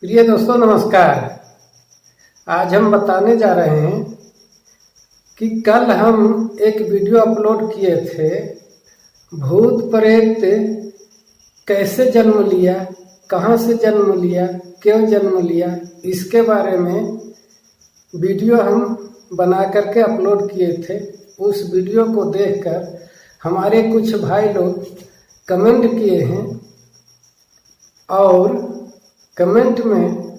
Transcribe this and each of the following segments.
प्रिय दोस्तों नमस्कार। आज हम बताने जा रहे हैं कि कल हम एक वीडियो अपलोड किए थे, भूत प्रेत कैसे जन्म लिया, कहाँ से जन्म लिया, क्यों जन्म लिया, इसके बारे में वीडियो हम बना करके अपलोड किए थे। उस वीडियो को देखकर हमारे कुछ भाई लोग कमेंट किए हैं और कमेंट में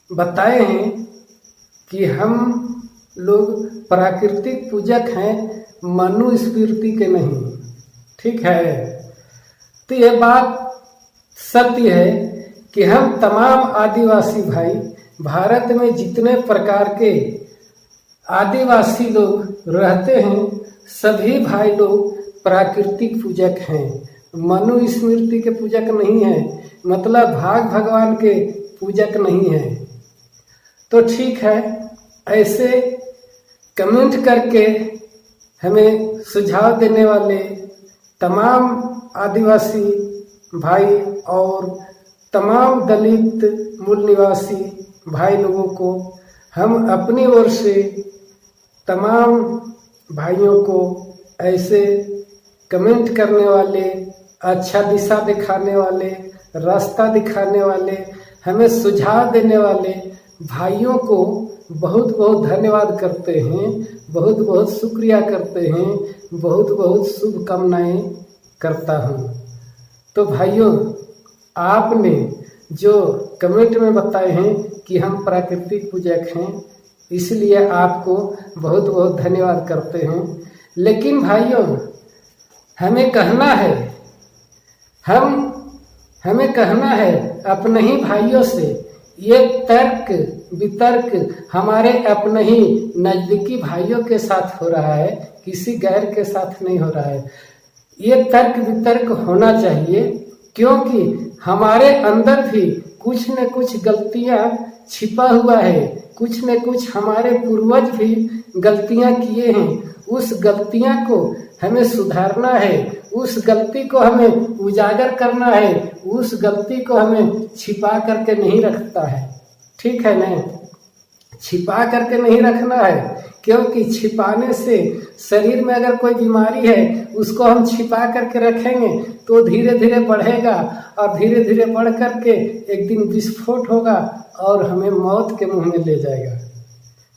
बताए हैं कि हम लोग प्राकृतिक पूजक हैं, मनुस्मृति के नहीं। ठीक है, तो यह बात सत्य है कि हम तमाम आदिवासी भाई, भारत में जितने प्रकार के आदिवासी लोग रहते हैं, सभी भाई लोग प्राकृतिक पूजक हैं, मनुस्मृति के पूजक नहीं है, मतलब भाग भगवान के पूजक नहीं है। तो ठीक है, ऐसे कमेंट करके हमें सुझाव देने वाले तमाम आदिवासी भाई और तमाम दलित मूल निवासी भाई लोगों को हम अपनी ओर से तमाम भाइयों को ऐसे कमेंट करने वाले, अच्छा दिशा दिखाने वाले, रास्ता दिखाने वाले, हमें सुझाव देने वाले भाइयों को बहुत बहुत धन्यवाद करते हैं, बहुत बहुत शुक्रिया करते हैं, बहुत बहुत शुभकामनाएं करता हूं। तो भाइयों, आपने जो कमेंट में बताए हैं कि हम प्राकृतिक पूजक हैं, इसलिए आपको बहुत बहुत धन्यवाद करते हैं। लेकिन भाइयों, हमें कहना है अपने ही भाइयों से, ये तर्क वितर्क हमारे अपने ही नजदीकी भाइयों के साथ हो रहा है, किसी गैर के साथ नहीं हो रहा है। ये तर्क वितर्क होना चाहिए, क्योंकि हमारे अंदर भी कुछ न कुछ गलतियां छिपा हुआ है, कुछ न कुछ हमारे पूर्वज भी गलतियां किए हैं। उस गलतियां को हमें सुधारना है, उस गलती को हमें उजागर करना है, उस गलती को हमें छिपा करके नहीं रखता है। ठीक है ना, छिपा करके नहीं रखना है, क्योंकि छिपाने से शरीर में अगर कोई बीमारी है, उसको हम छिपा करके रखेंगे तो धीरे धीरे बढ़ेगा और धीरे धीरे बढ़ करके एक दिन विस्फोट होगा और हमें मौत के मुंह में ले जाएगा।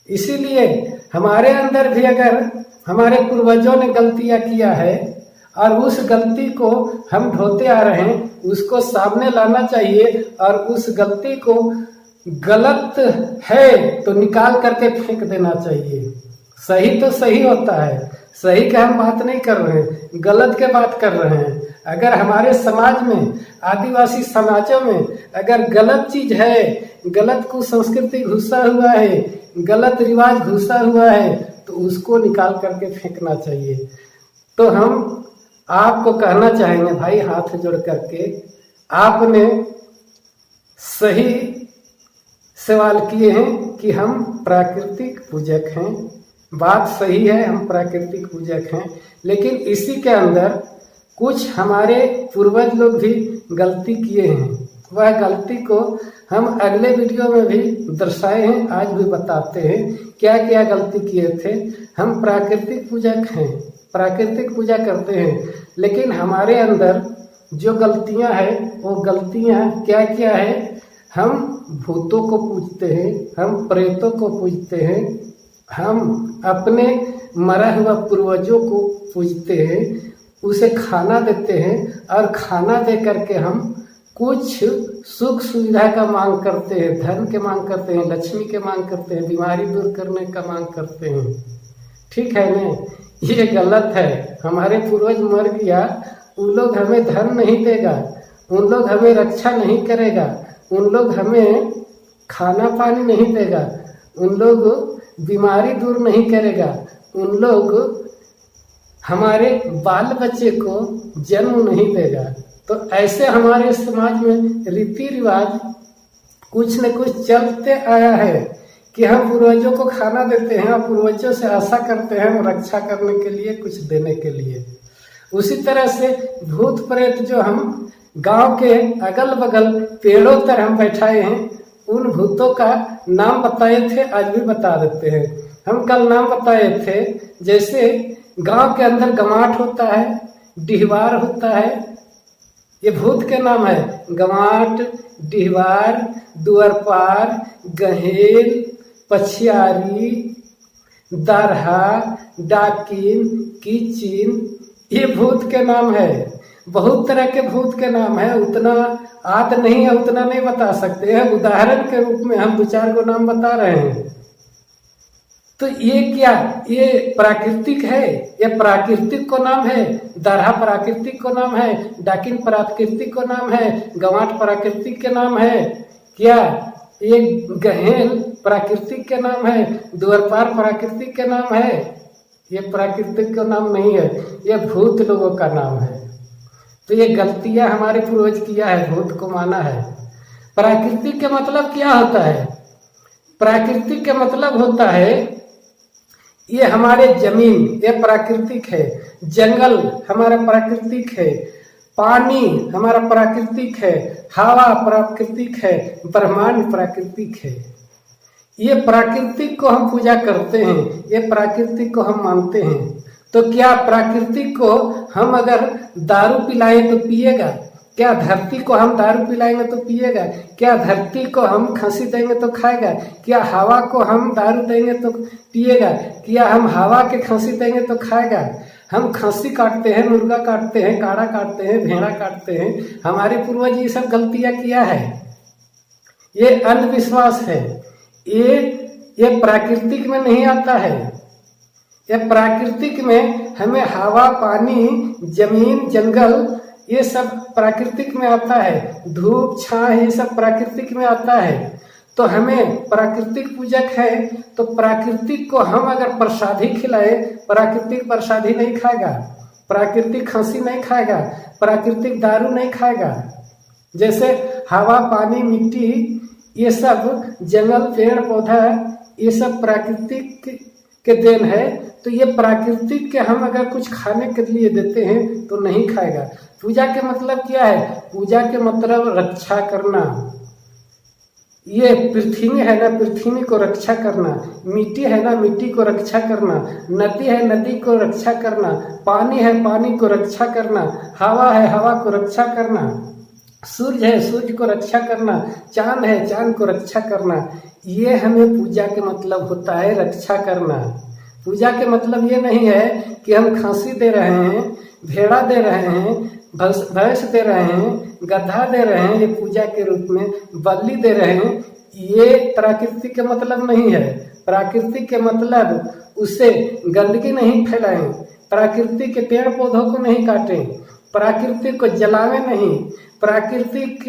इसीलिए हमारे अंदर भी अगर हमारे पूर्वजों ने गलतियां किया है और उस गलती को हम ढोते आ रहे हैं, उसको सामने लाना चाहिए और उस गलती को गलत है तो निकाल करके फेंक देना चाहिए। सही तो सही होता है, सही का हम बात नहीं कर रहे हैं, गलत के बात कर रहे हैं। अगर हमारे समाज में, आदिवासी समाजों में अगर गलत चीज है, गलत कुसंस्कृति घुसा हुआ है, गलत रिवाज घुसा हुआ है, तो उसको निकाल करके फेंकना चाहिए। तो हम आपको कहना चाहेंगे भाई, हाथ जोड़ करके, आपने सही सवाल किए हैं कि हम प्राकृतिक पूजक हैं। बात सही है, हम प्राकृतिक पूजक हैं, लेकिन इसी के अंदर कुछ हमारे पूर्वज लोग भी गलती किए हैं। वह गलती को हम अगले वीडियो में भी दर्शाए हैं, आज भी बताते हैं क्या क्या गलती किए थे। हम प्राकृतिक पूजक हैं, प्राकृतिक पूजा करते हैं, लेकिन हमारे अंदर जो गलतियां हैं, वो गलतियां क्या क्या है? हम भूतों को पूजते हैं, हम प्रेतों को पूजते हैं, हम अपने मरा हुआ पूर्वजों को पूजते हैं, उसे खाना देते हैं और खाना दे करके हम कुछ सुख सुविधा का मांग करते हैं, धन के मांग करते हैं, लक्ष्मी के मांग करते हैं, बीमारी दूर करने का मांग करते हैं। ठीक है ना, ये गलत है। हमारे पूर्वज मर गया, उन लोग हमें धन नहीं देगा, उन लोग हमें रक्षा नहीं करेगा, उन लोग हमें खाना पानी नहीं देगा, उन लोग बीमारी दूर नहीं करेगा, उन लोग हमारे बाल बच्चे को जन्म नहीं देगा। तो ऐसे हमारे समाज में रीति रिवाज कुछ न कुछ चलते आया है कि हम पूर्वजों को खाना देते हैं और पूर्वजों से आशा करते हैं हम रक्षा करने के लिए, कुछ देने के लिए। उसी तरह से भूत प्रेत जो हम गांव के अगल बगल पेड़ों तर हम बैठाए हैं, उन भूतों का नाम बताए थे, आज भी बता देते हैं। हम कल नाम बताए थे, जैसे गांव के अंदर गमाठ होता है, डिहवार होता है, ये भूत के नाम है। गमाठ, डिहवार, दुअरपार, गहेल, पछियारी, दारहा, डाकिन, कीचिन, ये भूत के नाम है। बहुत तरह के भूत के नाम है, उतना याद नहीं है, उतना नहीं बता सकते हैं। उदाहरण के रूप में हम 2-4 को नाम बता रहे हैं। तो ये क्या, ये प्राकृतिक है, ये प्राकृतिक को नाम है। दारहा प्राकृतिक को नाम है, डाकिन प्राकृतिक को नाम है, गवाठ प्राकृतिक के नाम है। क्या ये गहेल प्राकृतिक के नाम है, दुअरपार प्राकृतिक के नाम है? ये प्राकृतिक का नाम नहीं है, ये भूत लोगों का नाम है। तो ये गलतियां हमारे पूर्वज किया है, भूत को माना है। प्राकृतिक के मतलब क्या होता है? प्राकृतिक के मतलब होता है ये हमारे जमीन, ये प्राकृतिक है। जंगल हमारा प्राकृतिक है, पानी हमारा प्राकृतिक है, हवा प्राकृतिक है, ब्रह्मांड प्राकृतिक है। ये प्राकृतिक को हम पूजा करते हैं, ये प्राकृतिक को हम मानते हैं। तो क्या प्राकृतिक को हम अगर दारू पिलाएं तो पिएगा? क्या धरती को हम दारू पिलाएंगे तो पिएगा? क्या धरती को हम खांसी देंगे तो खाएगा? क्या हवा को हम दारू देंगे तो पिएगा? क्या हम हवा के खांसी देंगे तो खाएगा? हम खांसी काटते हैं, मुर्गा काटते हैं, काड़ा काटते हैं, भेड़ा काटते हैं। हमारे पूर्वज ये सब गलतियां किया है, ये अंधविश्वास है। ये प्राकृतिक में नहीं आता है। ये प्राकृतिक में हमें हवा, पानी, जमीन, जंगल, ये सब प्राकृतिक में आता है। धूप, छां, ये सब प्राकृतिक में आता है। तो हमें प्राकृतिक पूजक है, तो प्राकृतिक को हम अगर प्रसादी खिलाए, प्राकृतिक प्रसादी नहीं खाएगा, प्राकृतिक खांसी नहीं खाएगा, प्राकृतिक दारू नहीं खाएगा। जैसे हवा, पानी, मिट्टी, ये सब जंगल, पेड़ पौधा, ये सब प्राकृतिक के देन है। तो ये प्राकृतिक के हम अगर कुछ खाने के लिए देते हैं तो नहीं खाएगा। पूजा के मतलब क्या है? पूजा के मतलब रक्षा करना। ये पृथ्वी है ना, पृथ्वी को रक्षा करना। मिट्टी है ना, मिट्टी को रक्षा करना। नदी है, नदी को रक्षा करना। पानी है, पानी को रक्षा करना। हवा है, हवा को रक्षा करना। सूर्य है, सूर्य को रक्षा करना। चांद है, चांद को रक्षा करना। ये हमें पूजा के मतलब होता है, रक्षा करना। पूजा के मतलब ये नहीं है कि हम खांसी दे रहे हैं, भेड़ा दे रहे हैं, भैंस दे रहे हैं, गधा दे रहे हैं, ये पूजा के रूप में बलि दे रहे हैं। ये प्राकृतिक के मतलब नहीं है। प्राकृतिक के मतलब उससे गंदगी नहीं फैलाएं, प्राकृतिक के पेड़ पौधों को नहीं काटें, प्राकृतिक को जलावे नहीं, प्राकृतिक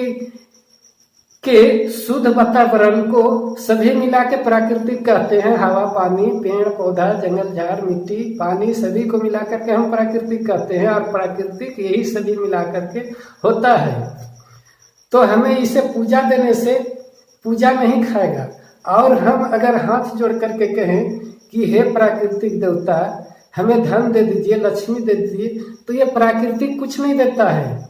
के शुद्ध वातावरण को सभी मिला के प्राकृतिक कहते हैं। हवा, पानी, पेड़ पौधा, जंगल झाड़, मिट्टी, पानी, सभी को मिला करके हम प्राकृतिक कहते हैं। और प्राकृतिक यही सभी मिला करके होता है। तो हमें इसे पूजा देने से पूजा नहीं खाएगा। और हम अगर हाथ जोड़ करके कहें कि हे प्राकृतिक देवता, हमें धन दे दीजिए, लक्ष्मी दे दीजिए, तो ये प्राकृतिक कुछ नहीं देता है।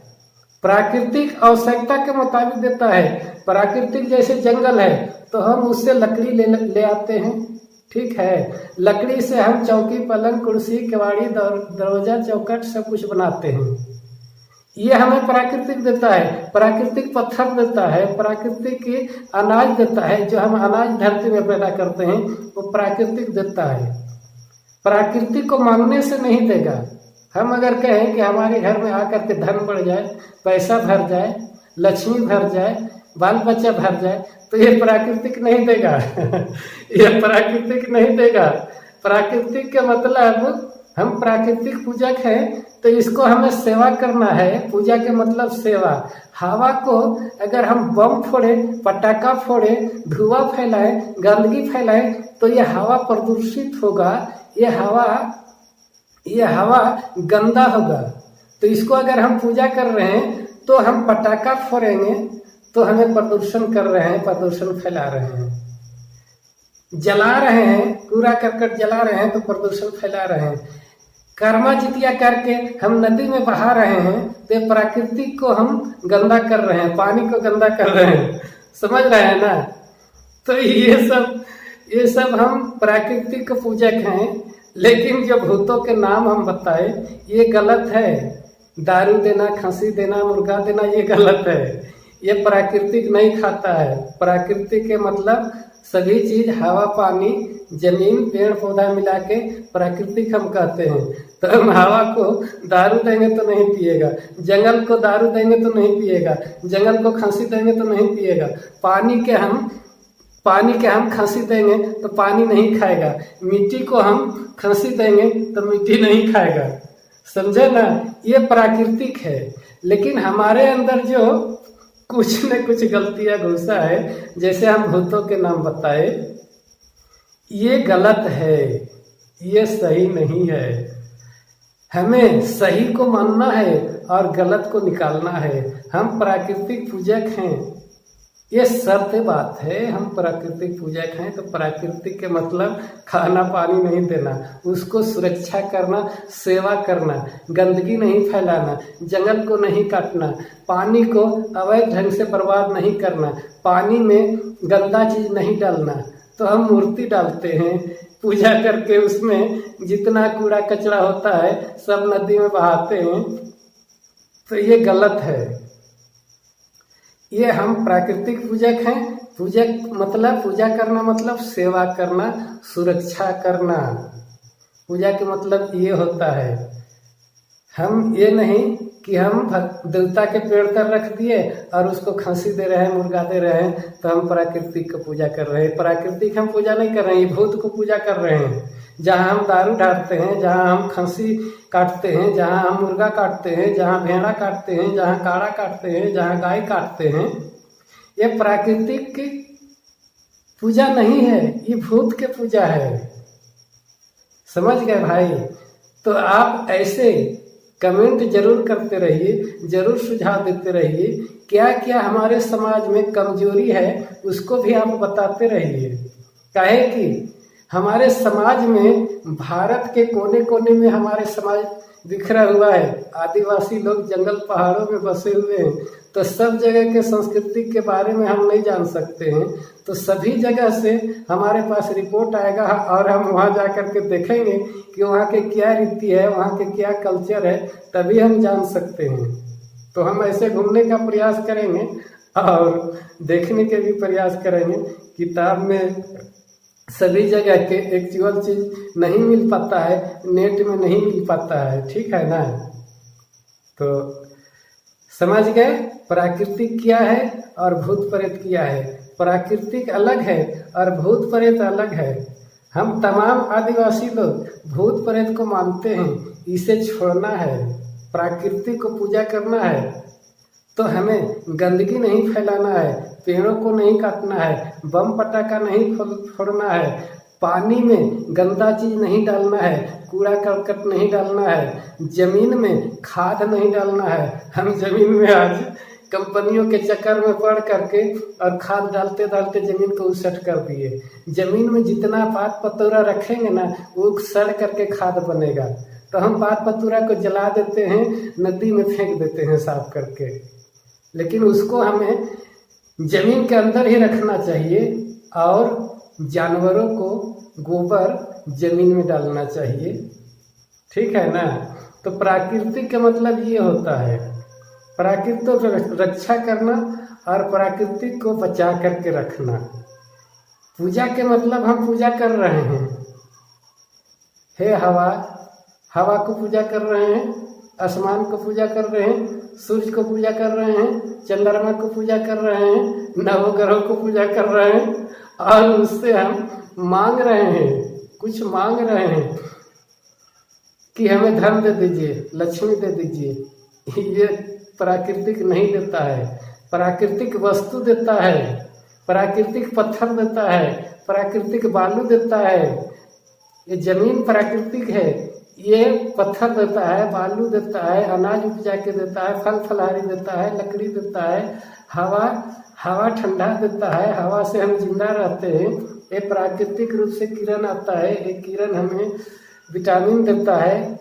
प्राकृतिक आवश्यकता के मुताबिक देता है। प्राकृतिक जैसे जंगल है तो हम उससे लकड़ी ले आते हैं, ठीक है। लकड़ी से हम चौकी, पलंग, कुर्सी, केवाड़ी, दरवाजा, चौखट सब कुछ बनाते हैं। ये हमें प्राकृतिक देता है। प्राकृतिक पत्थर देता है, प्राकृतिक अनाज देता है। जो हम अनाज धरती में पैदा करते हैं वो प्राकृतिक देता है। प्राकृतिक को मांगने से नहीं देगा। हम अगर कहें कि हमारे घर में आकर के धन बढ़ जाए, पैसा भर जाए, लक्ष्मी भर जाए, बाल बच्चा भर जाए, तो ये प्राकृतिक नहीं देगा। ये प्राकृतिक नहीं देगा। प्राकृतिक के मतलब हम प्राकृतिक पूजक हैं, तो इसको हमें सेवा करना है। पूजा के मतलब सेवा। हवा को अगर हम बम फोड़े, पटाखा फोड़े, धुआं फैलाएं, गंदगी फैलाएं, तो ये हवा प्रदूषित होगा, ये हवा गंदा होगा। तो इसको अगर हम पूजा कर रहे हैं तो हम पटाखा फोड़ेंगे तो हमें प्रदूषण कर रहे हैं, प्रदूषण फैला रहे हैं। जला रहे हैं, कूड़ा करकट जला रहे हैं तो प्रदूषण फैला रहे हैं। कर्मा जितिया करके हम नदी में बहा रहे हैं, तो प्राकृतिक को हम गंदा कर रहे हैं, पानी को गंदा कर रहे हैं। समझ रहे हैं ना? तो ये सब हम प्राकृतिक को पूजक हैं। लेकिन जो भूतों के नाम हम बताए ये गलत है। दारू देना, खंसी देना, मुर्गा देना ये गलत है। ये प्राकृतिक नहीं खाता है। प्राकृतिक के मतलब सभी चीज, हवा, पानी, जमीन, पेड़ पौधा मिला के प्राकृतिक हम कहते हैं। तो हम हवा को दारू देंगे तो नहीं पिएगा, जंगल को दारू देंगे तो नहीं पिएगा, जंगल को खांसी देंगे तो नहीं पिएगा। पानी के हम खांसी देंगे तो पानी नहीं खाएगा। मिट्टी को हम खांसी देंगे तो मिट्टी नहीं खाएगा। समझे ना? ये प्राकृतिक है। लेकिन हमारे अंदर जो कुछ न कुछ गलतियां घुसा है, जैसे हम भूतों के नाम बताए, ये गलत है, ये सही नहीं है। हमें सही को मानना है और गलत को निकालना है। हम प्राकृतिक पूजक हैं, ये सत्य बात है। हम प्राकृतिक पूजक हैं तो प्राकृतिक के मतलब खाना पानी नहीं देना, उसको सुरक्षा करना, सेवा करना, गंदगी नहीं फैलाना, जंगल को नहीं काटना, पानी को अवैध ढंग से बर्बाद नहीं करना, पानी में गंदा चीज नहीं डालना। तो हम मूर्ति डालते हैं पूजा करके, उसमें जितना कूड़ा कचरा होता है सब नदी में बहाते हैं। तो ये गलत है। ये हम प्राकृतिक पूजक हैं। पूजा करना मतलब सेवा करना, सुरक्षा करना। पूजा के मतलब ये होता है। हम ये नहीं कि हम देवता के पेड़ पर रख दिए और उसको खांसी दे रहे हैं, मुर्गा दे रहे हैं, तो हम प्राकृतिक को पूजा कर रहे हैं। प्राकृतिक हम पूजा नहीं कर रहे हैं, ये भूत को पूजा कर रहे हैं। जहाँ हम दारू ढालते हैं, जहाँ हम खांसी काटते हैं, जहाँ हम मुर्गा काटते हैं, जहाँ भेड़ा काटते हैं, जहाँ काड़ा काटते हैं, जहाँ गाय काटते हैं, ये प्राकृतिक की पूजा नहीं है, ये भूत के पूजा है। समझ गए भाई? तो आप ऐसे कमेंट जरूर करते रहिए, जरूर सुझाव देते रहिए। क्या क्या हमारे समाज में कमजोरी है उसको भी आप बताते रहिए। काहे कि हमारे समाज में, भारत के कोने कोने में हमारे समाज बिखरा हुआ है। आदिवासी लोग जंगल पहाड़ों में बसे हुए हैं, तो सब जगह के संस्कृति के बारे में हम नहीं जान सकते हैं। तो सभी जगह से हमारे पास रिपोर्ट आएगा और हम वहाँ जा कर के देखेंगे कि वहाँ के क्या रीति है, वहाँ के क्या कल्चर है, तभी हम जान सकते हैं। तो हम ऐसे घूमने का प्रयास करेंगे और देखने के भी प्रयास करेंगे। किताब में सभी जगह के एक्चुअल चीज नहीं मिल पाता है, नेट में नहीं मिल पाता है। ठीक है ना? तो समझ गए प्राकृतिक क्या है और भूत प्रेत क्या है। प्राकृतिक अलग है और भूत प्रेत अलग है। हम तमाम आदिवासी लोग भूत प्रेत को मानते हैं, इसे छोड़ना है, प्राकृतिक को पूजा करना है। तो हमें गंदगी नहीं फैलाना है, पेड़ों को नहीं काटना है, बम पटाखा नहीं फोड़ना है, पानी में गंदा चीज नहीं डालना है, कूड़ा करकट नहीं डालना है, जमीन में खाद नहीं डालना है। हम जमीन में आज कंपनियों के चक्कर में पड़ करके और खाद डालते डालते जमीन को उसट कर दिए। जमीन में जितना पात पतोरा रखेंगे ना, वो सड़ करके खाद बनेगा। तो हम पात पतोरा को जला देते हैं, नदी में फेंक देते हैं साफ करके। लेकिन उसको हमें जमीन के अंदर ही रखना चाहिए और जानवरों को गोबर जमीन में डालना चाहिए। ठीक है ना? तो प्राकृतिक का मतलब ये होता है, प्राकृतिक को रक्षा करना और प्राकृतिक को बचा करके रखना। पूजा के मतलब हम पूजा कर रहे हैं। हे हवा, हवा को पूजा कर रहे हैं, आसमान को पूजा कर रहे हैं, सूर्य को पूजा कर रहे हैं, चंद्रमा को पूजा कर रहे हैं, नवग्रहों को पूजा कर रहे हैं और उससे हम मांग रहे हैं, कुछ मांग रहे हैं कि हमें धन दे दीजिए, लक्ष्मी दे दीजिए। ये प्राकृतिक नहीं देता है, प्राकृतिक वस्तु देता है, प्राकृतिक पत्थर देता है, प्राकृतिक बालू देता है। ये जमीन प्राकृतिक है, ये पत्थर देता है, बालू देता है, अनाज उपजा के देता है, फल फलहारी देता है, लकड़ी देता है, हवा ठंडा देता है, हवा से हम जिंदा रहते हैं। ये प्राकृतिक रूप से किरण आता है, एक किरण हमें विटामिन देता है,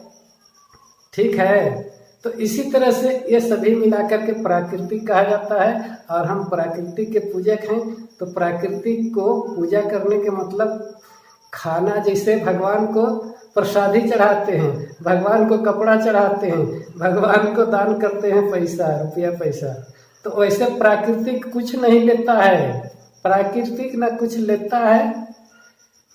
ठीक है। तो इसी तरह से ये सभी मिलाकर के प्राकृतिक कहा जाता है। और हम प्रकृति के पूजक हैं, तो प्राकृतिक को पूजा करने के मतलब खाना, जैसे भगवान को प्रसादी चढ़ाते हैं, भगवान को कपड़ा चढ़ाते हैं, भगवान को दान करते हैं पैसा, रुपया पैसा, तो वैसे प्राकृतिक कुछ नहीं लेता है। प्राकृतिक ना कुछ लेता है,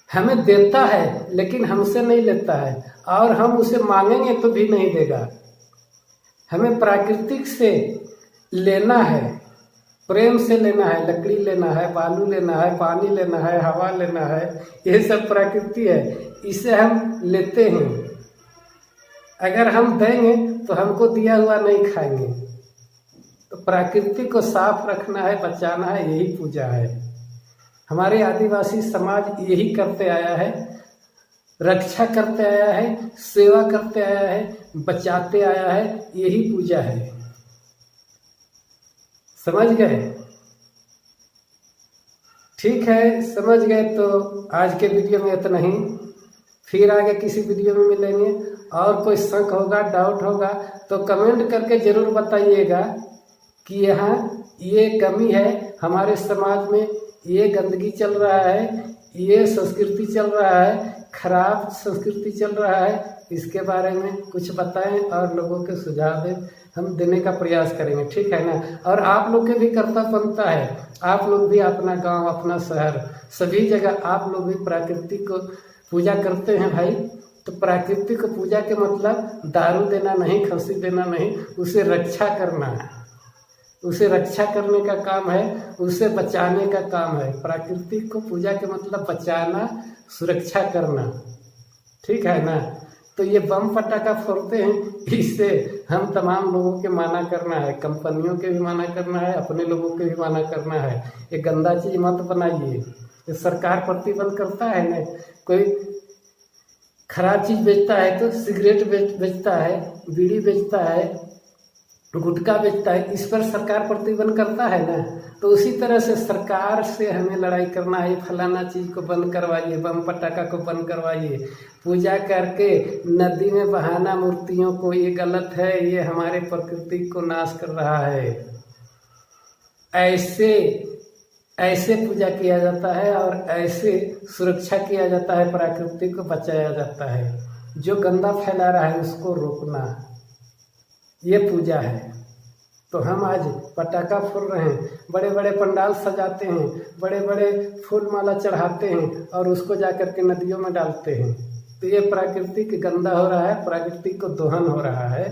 हमें देता है लेकिन हमसे नहीं लेता है, और हम उसे मांगेंगे तो भी नहीं देगा। हमें प्राकृतिक से लेना है, प्रेम से लेना है, लकड़ी लेना है, बालू लेना है, पानी लेना है, हवा लेना है, ये सब प्रकृति है, इसे हम लेते हैं। अगर हम देंगे तो हमको दिया हुआ नहीं खाएंगे। तो प्रकृति को साफ रखना है, बचाना है, यही पूजा है। हमारे आदिवासी समाज यही करते आया है, रक्षा करते आया है, सेवा करते आया है, बचाते आया है, यही पूजा है। समझ गए? ठीक है, समझ गए तो आज के वीडियो में इतना ही। फिर आगे किसी वीडियो में मिलेंगे। और कोई शक होगा, डाउट होगा तो कमेंट करके जरूर बताइएगा कि यहाँ ये कमी है हमारे समाज में, ये गंदगी चल रहा है, ये संस्कृति चल रहा है, खराब संस्कृति चल रहा है, इसके बारे में कुछ बताएं और लोगों के सुझाव दें, हम देने का प्रयास करेंगे। ठीक है ना? और आप लोग के भी कर्तव्य बनता है, आप लोग भी अपना गांव, अपना शहर, सभी जगह आप लोग भी प्रकृति को पूजा करते हैं भाई। तो प्रकृति को पूजा के मतलब दारू देना नहीं, खंसी देना नहीं, उसे रक्षा करना है, उसे रक्षा करने का काम है, उसे बचाने का काम है। प्रकृति को पूजा के मतलब बचाना, सुरक्षा करना। ठीक है ना? तो ये बम पटाखा फोड़ते हैं, इससे हम तमाम लोगों के मना करना है, कंपनियों के भी मना करना है, अपने लोगों के भी मना करना है। ये गंदा चीज मत बनाइए। ये सरकार प्रतिबंध करता है ना, कोई खराब चीज बेचता है तो सिगरेट बेचता है, बीड़ी बेचता है, गुटखा बेचता है, इस पर सरकार प्रतिबंध करता है ना। तो उसी तरह से सरकार से हमें लड़ाई करना है, फलाना चीज को बंद करवाइए, बम पटाखा को बंद करवाइए, पूजा करके नदी में बहाना मूर्तियों को, ये गलत है, ये हमारे प्रकृति को नाश कर रहा है। ऐसे पूजा किया जाता है और ऐसे सुरक्षा किया जाता है, प्रकृति को बचाया जाता है। जो गंदा फैला रहा है उसको रोकना, ये पूजा है। तो हम आज पटाखा फोड़ रहे हैं, बड़े बड़े पंडाल सजाते हैं, बड़े बड़े फूल माला चढ़ाते हैं और उसको जाकर के नदियों में डालते हैं। तो ये प्रकृति की गंदा हो रहा है, प्रकृति को दोहन हो रहा है।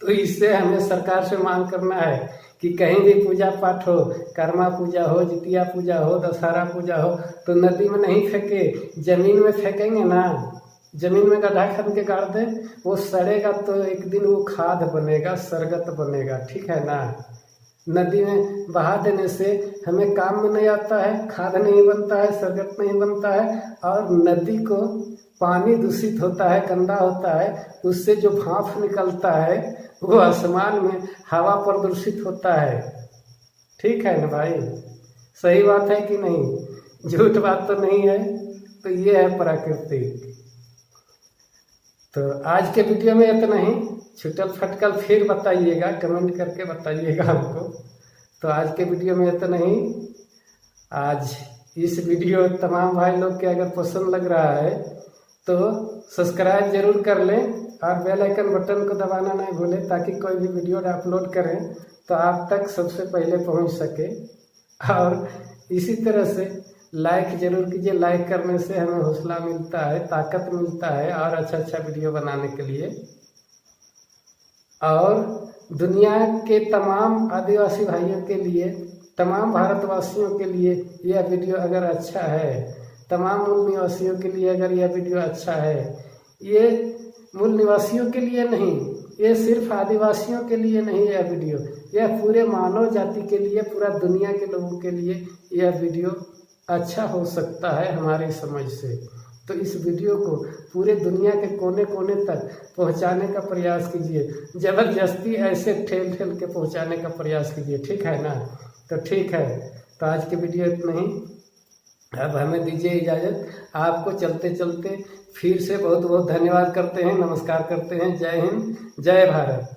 तो इससे हमें सरकार से मांग करना है कि कहीं भी पूजा पाठ हो, कर्मा पूजा हो, जितिया पूजा हो, दशहरा पूजा हो, तो नदी में नहीं फेंके, जमीन में फेंकेंगे ना, जमीन में गड्ढा खन के गाड़ दे, वो सड़ेगा तो एक दिन वो खाद बनेगा, सरगत बनेगा। ठीक है ना? नदी में बहा देने से हमें काम में नहीं आता है, खाद नहीं बनता है, सरगत नहीं बनता है, और नदी को पानी दूषित होता है, गंदा होता है, उससे जो भाप निकलता है वो आसमान में हवा प्रदूषित होता है। ठीक है ना भाई? सही बात है कि नहीं? झूठ बात तो नहीं है। तो ये है प्रकृति। तो आज के वीडियो में इतना ही। छुटल फटकल फिर बताइएगा, कमेंट करके बताइएगा हमको। तो आज के वीडियो में इतना ही। आज इस वीडियो तमाम भाई लोग के अगर पसंद लग रहा है तो सब्सक्राइब जरूर कर लें और बेल आइकन बटन को दबाना नहीं भूलें, ताकि कोई भी वीडियो अपलोड करें तो आप तक सबसे पहले पहुंच सके। और इसी तरह से लाइक जरूर कीजिए, लाइक करने से हमें हौसला मिलता है, ताकत मिलता है और अच्छा वीडियो बनाने के लिए। और दुनिया के तमाम आदिवासी भाइयों के लिए, तमाम भारतवासियों के लिए यह वीडियो अगर अच्छा है, तमाम मूल निवासियों के लिए अगर यह वीडियो अच्छा है, ये मूल निवासियों के लिए नहीं, ये सिर्फ आदिवासियों के लिए नहीं, यह वीडियो, यह पूरे मानव जाति के लिए, पूरा दुनिया के लोगों के लिए यह वीडियो अच्छा हो सकता है हमारी समझ से। तो इस वीडियो को पूरे दुनिया के कोने कोने तक पहुंचाने का प्रयास कीजिए, जबरदस्ती ऐसे ठेल ठेल के पहुंचाने का प्रयास कीजिए। ठीक है ना? तो ठीक है, तो आज की वीडियो इतना ही। अब हमें दीजिए इजाज़त। आपको चलते चलते फिर से बहुत बहुत धन्यवाद करते हैं, नमस्कार करते हैं। जय हिंद, जय भारत।